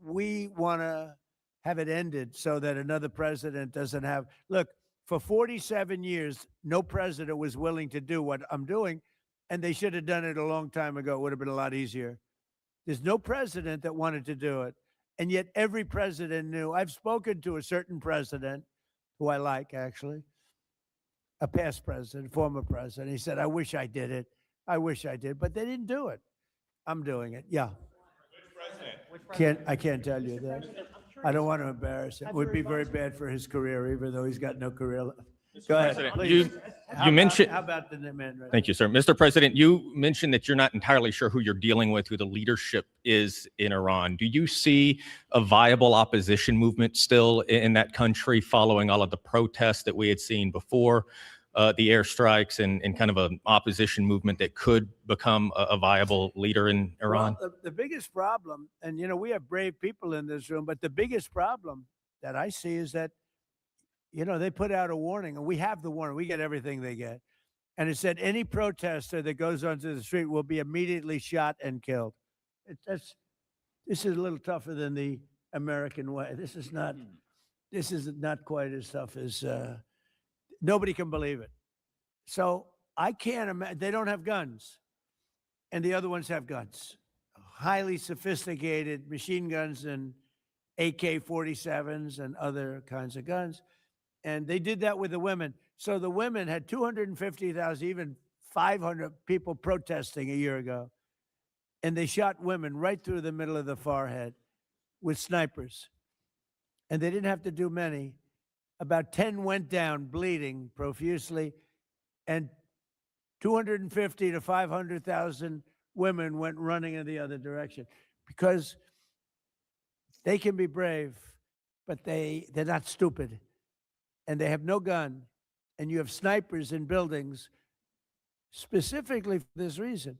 we want to have it ended so that another president doesn't have, look, for 47 years, no president was willing to do what I'm doing, and they should have done it a long time ago. It would have been a lot easier. There's no president that wanted to do it, and yet every president knew. I've spoken to a certain president, who I like, actually, a past president, former president. He said, I wish I did it. I wish I did, but they didn't do it. I'm doing it, yeah. Which president? I can't tell you that. I don't want to embarrass him. It would be very bad for his career, even though he's got no career left. Go ahead, President, please. you mentioned. How about the man right Thank you, sir. Mr. President, you mentioned that you're not entirely sure who you're dealing with, who the leadership is in Iran. Do you see a viable opposition movement still in that country following all of the protests that we had seen before the airstrikes and kind of an opposition movement that could become a viable leader in Iran? Well, the biggest problem, and we have brave people in this room, but the biggest problem that I see is that, they put out a warning, and we have the warning. We get everything they get. And it said any protester that goes onto the street will be immediately shot and killed. This is a little tougher than the American way. This is not quite as tough as, nobody can believe it. So I can't imagine, they don't have guns. And the other ones have guns. Highly sophisticated machine guns and AK-47s and other kinds of guns. And they did that with the women. So the women had 250,000, even 500 people protesting a year ago. And they shot women right through the middle of the forehead. with snipers. And they didn't have to do many. About 10 went down bleeding profusely, and 250 to 500,000 women went running in the other direction, because they can be brave, but they're not stupid, and they have no gun, and you have snipers in buildings specifically for this reason.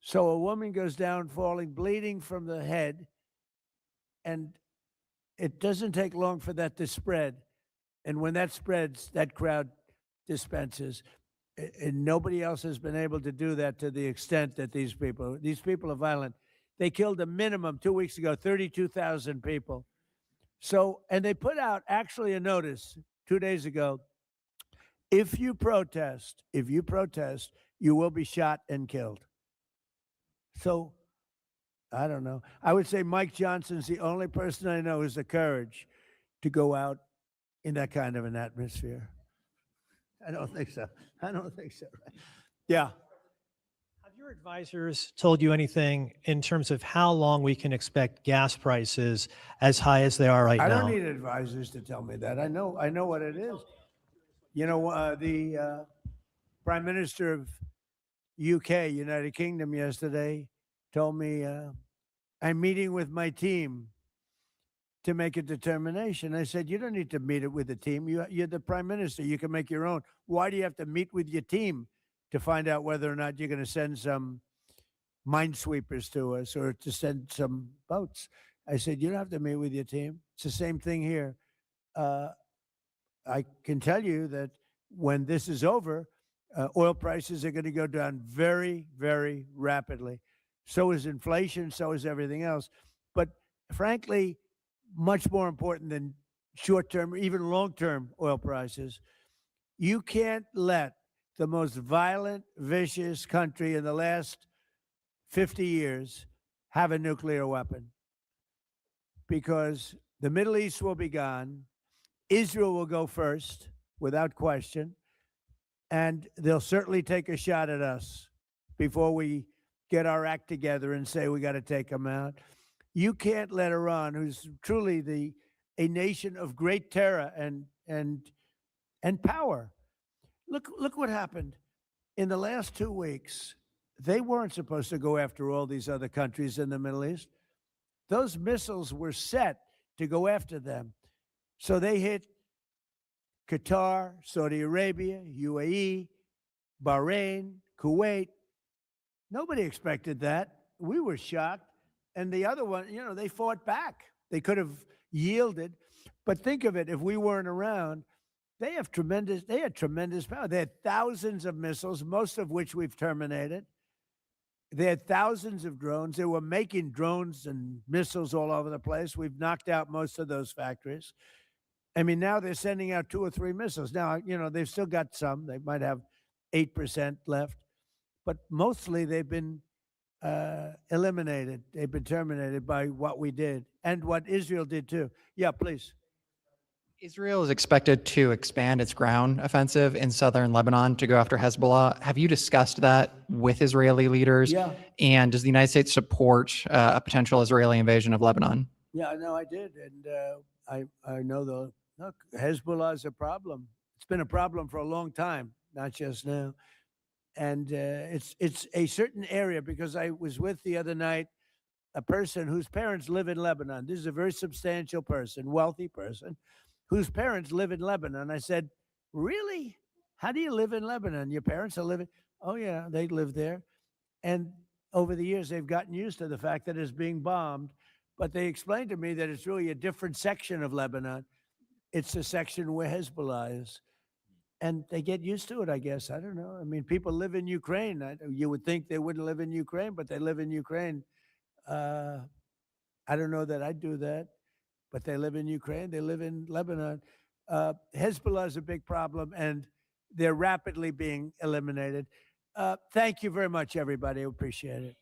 So a woman goes down falling, bleeding from the head, and it doesn't take long for that to spread. And when that spreads, that crowd dispenses. And nobody else has been able to do that to the extent that these people are violent. They killed a minimum 2 weeks ago, 32,000 people. So, and they put out actually a notice 2 days ago. If you protest, you will be shot and killed. So, I don't know. I would say Mike Johnson's the only person I know who has the courage to go out in that kind of an atmosphere. I don't think so. Yeah. Have your advisors told you anything in terms of how long we can expect gas prices as high as they are right now? I don't need advisors to tell me that. I know what it is. You know, the Prime Minister of UK, United Kingdom, yesterday told me, I'm meeting with my team to make a determination. I said, you don't need to meet it with the team. You're the Prime Minister. You can make your own. Why do you have to meet with your team to find out whether or not you're going to send some minesweepers to us or to send some boats? I said, you don't have to meet with your team. It's the same thing here. I can tell you that when this is over, oil prices are going to go down very, very rapidly. So is inflation, so is everything else. But frankly, much more important than short-term, even long-term oil prices, you can't let the most violent, vicious country in the last 50 years have a nuclear weapon, because the Middle East will be gone. Israel will go first, without question, and they'll certainly take a shot at us before we get our act together and say we got to take them out. You can't let Iran, who's truly a nation of great terror and power. Look what happened in the last 2 weeks. They weren't supposed to go after all these other countries in the Middle East. Those missiles were set to go after them. So they hit Qatar, Saudi Arabia, UAE, Bahrain, Kuwait. Nobody expected that. We were shocked. And the other one, you know, they fought back. They could have yielded. But think of it, if we weren't around, they had tremendous power. They had thousands of missiles, most of which we've terminated. They had thousands of drones. They were making drones and missiles all over the place. We've knocked out most of those factories. I mean, now they're sending out 2 or 3 missiles. Now, you know, they've still got some. They might have 8% left. But mostly they've been eliminated. They've been terminated by what we did and what Israel did too. Yeah, please. Israel is expected to expand its ground offensive in southern Lebanon to go after Hezbollah. Have you discussed that with Israeli leaders? Yeah. And does the United States support a potential Israeli invasion of Lebanon? Yeah, no, I did. And I know look, Hezbollah is a problem. It's been a problem for a long time, not just now. And it's a certain area, because I was with the other night a person whose parents live in Lebanon. This is a very substantial person, wealthy person, whose parents live in Lebanon. I said, really? How do you live in Lebanon? Your parents are living? Oh, yeah, they live there. And over the years, they've gotten used to the fact that it's being bombed. But they explained to me that it's really a different section of Lebanon. It's the section where Hezbollah is. And they get used to it, I guess. I don't know. I mean, people live in Ukraine. You would think they wouldn't live in Ukraine, but they live in Ukraine. I don't know that I'd do that, but they live in Ukraine. They live in Lebanon. Hezbollah is a big problem, and they're rapidly being eliminated. Thank you very much, everybody. I appreciate it.